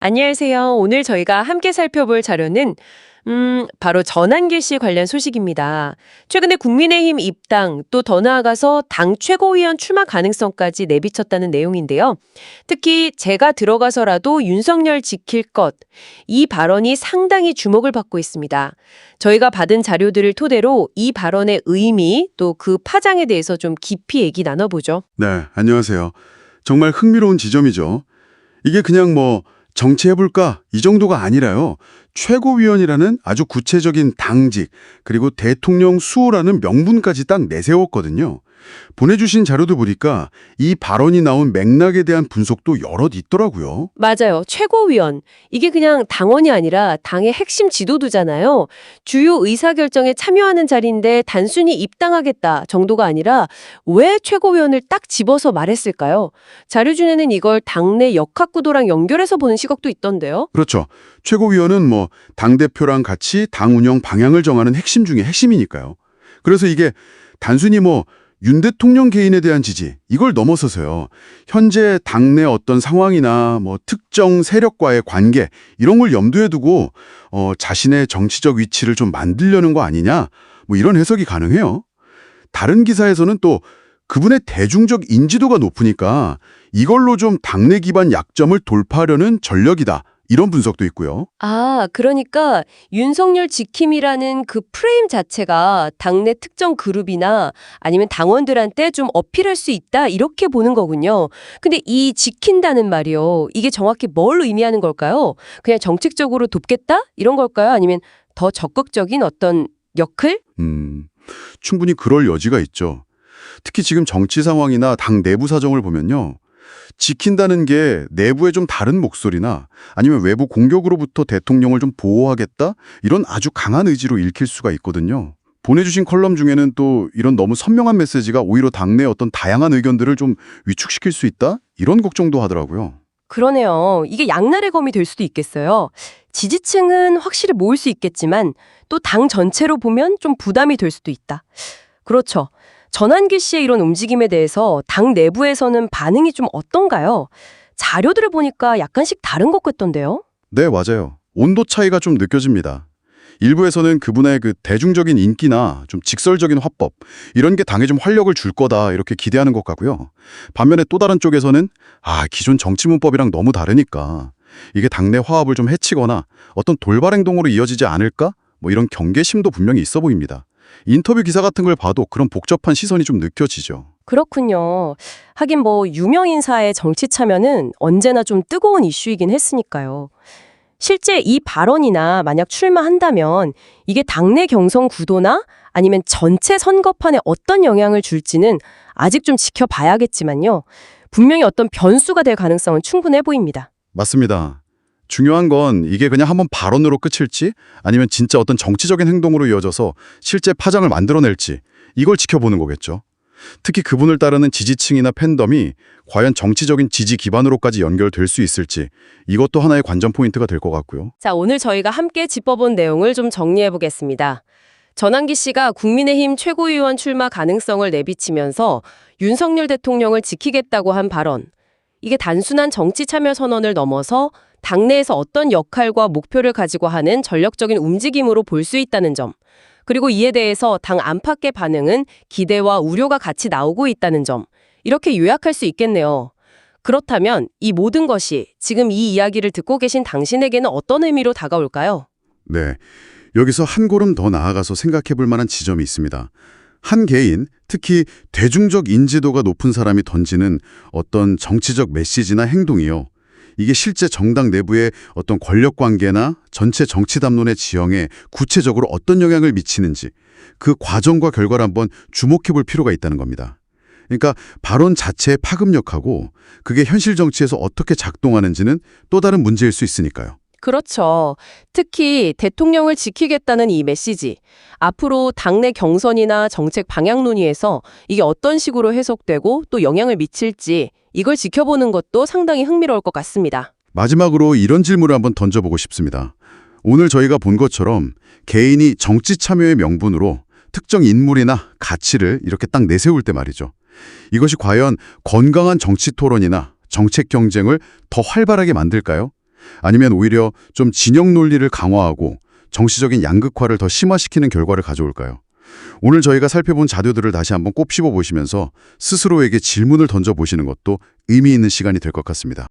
안녕하세요. 오늘 저희가 함께 살펴볼 자료는 바로 전환길 씨 관련 소식입니다. 최근에 국민의힘 입당, 또 더 나아가서 당 최고위원 출마 가능성까지 내비쳤다는 내용인데요. 특히 제가 들어가서라도 윤석열 지킬 것, 이 발언이 상당히 주목을 받고 있습니다. 저희가 받은 자료들을 토대로 이 발언의 의미, 또 그 파장에 대해서 좀 깊이 얘기 나눠보죠. 네, 안녕하세요. 정말 흥미로운 지점이죠. 이게 그냥 정치해볼까 이 정도가 아니라요. 최고위원이라는 아주 구체적인 당직, 그리고 대통령 수호라는 명분까지 딱 내세웠거든요. 보내주신 자료도 보니까 이 발언이 나온 맥락에 대한 분석도 여럿 있더라고요. 맞아요. 최고위원. 이게 그냥 당원이 아니라 당의 핵심 지도부잖아요. 주요 의사결정에 참여하는 자리인데 단순히 입당하겠다 정도가 아니라 왜 최고위원을 딱 집어서 말했을까요? 자료 중에는 이걸 당내 역학구도랑 연결해서 보는 시각도 있던데요. 그렇죠. 최고위원은 당대표랑 같이 당 운영 방향을 정하는 핵심 중에 핵심이니까요. 그래서 이게 단순히 윤 대통령 개인에 대한 지지, 이걸 넘어서서요. 현재 당내 어떤 상황이나 특정 세력과의 관계, 이런 걸 염두에 두고 자신의 정치적 위치를 좀 만들려는 거 아니냐, 이런 해석이 가능해요. 다른 기사에서는 또 그분의 대중적 인지도가 높으니까 이걸로 좀 당내 기반 약점을 돌파하려는 전력이다, 이런 분석도 있고요. 아, 그러니까 윤석열 지킴이라는 그 프레임 자체가 당내 특정 그룹이나 아니면 당원들한테 좀 어필할 수 있다 이렇게 보는 거군요. 근데 이 지킨다는 말이요. 이게 정확히 뭘 의미하는 걸까요? 그냥 정책적으로 돕겠다? 이런 걸까요? 아니면 더 적극적인 어떤 역할? 충분히 그럴 여지가 있죠. 특히 지금 정치 상황이나 당 내부 사정을 보면요. 지킨다는 게 내부의 좀 다른 목소리나 아니면 외부 공격으로부터 대통령을 좀 보호하겠다? 이런 아주 강한 의지로 읽힐 수가 있거든요. 보내주신 컬럼 중에는 또 이런 너무 선명한 메시지가 오히려 당내 어떤 다양한 의견들을 좀 위축시킬 수 있다? 이런 걱정도 하더라고요. 그러네요. 이게 양날의 검이 될 수도 있겠어요. 지지층은 확실히 모을 수 있겠지만 또 당 전체로 보면 좀 부담이 될 수도 있다. 그렇죠. 전환길 씨의 이런 움직임에 대해서 당 내부에서는 반응이 좀 어떤가요? 자료들을 보니까 약간씩 다른 것 같던데요? 네, 맞아요. 온도 차이가 좀 느껴집니다. 일부에서는 그분의 그 대중적인 인기나 좀 직설적인 화법, 이런 게 당에 좀 활력을 줄 거다 이렇게 기대하는 것 같고요. 반면에 또 다른 쪽에서는 기존 정치 문법이랑 너무 다르니까 이게 당내 화합을 좀 해치거나 어떤 돌발 행동으로 이어지지 않을까? 이런 경계심도 분명히 있어 보입니다. 인터뷰 기사 같은 걸 봐도 그런 복잡한 시선이 좀 느껴지죠. 그렇군요. 하긴 유명 인사의 정치 참여는 언제나 좀 뜨거운 이슈이긴 했으니까요. 실제 이 발언이나 만약 출마한다면 이게 당내 경선 구도나 아니면 전체 선거판에 어떤 영향을 줄지는 아직 좀 지켜봐야겠지만요. 분명히 어떤 변수가 될 가능성은 충분해 보입니다. 맞습니다. 중요한 건 이게 그냥 한번 발언으로 끝일지 아니면 진짜 어떤 정치적인 행동으로 이어져서 실제 파장을 만들어낼지 이걸 지켜보는 거겠죠. 특히 그분을 따르는 지지층이나 팬덤이 과연 정치적인 지지 기반으로까지 연결될 수 있을지 이것도 하나의 관전 포인트가 될 것 같고요. 자, 오늘 저희가 함께 짚어본 내용을 좀 정리해 보겠습니다. 전환기 씨가 국민의힘 최고위원 출마 가능성을 내비치면서 윤석열 대통령을 지키겠다고 한 발언. 이게 단순한 정치 참여 선언을 넘어서 당내에서 어떤 역할과 목표를 가지고 하는 전력적인 움직임으로 볼 수 있다는 점. 그리고 이에 대해서 당 안팎의 반응은 기대와 우려가 같이 나오고 있다는 점. 이렇게 요약할 수 있겠네요. 그렇다면 이 모든 것이 지금 이 이야기를 듣고 계신 당신에게는 어떤 의미로 다가올까요? 네, 여기서 한 걸음 더 나아가서 생각해 볼 만한 지점이 있습니다. 한 개인, 특히 대중적 인지도가 높은 사람이 던지는 어떤 정치적 메시지나 행동이요. 이게 실제 정당 내부의 어떤 권력관계나 전체 정치 담론의 지형에 구체적으로 어떤 영향을 미치는지 그 과정과 결과를 한번 주목해 볼 필요가 있다는 겁니다. 그러니까 발언 자체의 파급력하고 그게 현실 정치에서 어떻게 작동하는지는 또 다른 문제일 수 있으니까요. 그렇죠. 특히 대통령을 지키겠다는 이 메시지. 앞으로 당내 경선이나 정책 방향 논의에서 이게 어떤 식으로 해석되고 또 영향을 미칠지 이걸 지켜보는 것도 상당히 흥미로울 것 같습니다. 마지막으로 이런 질문을 한번 던져보고 싶습니다. 오늘 저희가 본 것처럼 개인이 정치 참여의 명분으로 특정 인물이나 가치를 이렇게 딱 내세울 때 말이죠. 이것이 과연 건강한 정치 토론이나 정책 경쟁을 더 활발하게 만들까요? 아니면 오히려 좀 진영 논리를 강화하고 정치적인 양극화를 더 심화시키는 결과를 가져올까요? 오늘 저희가 살펴본 자료들을 다시 한번 곱씹어 보시면서 스스로에게 질문을 던져보시는 것도 의미 있는 시간이 될 것 같습니다.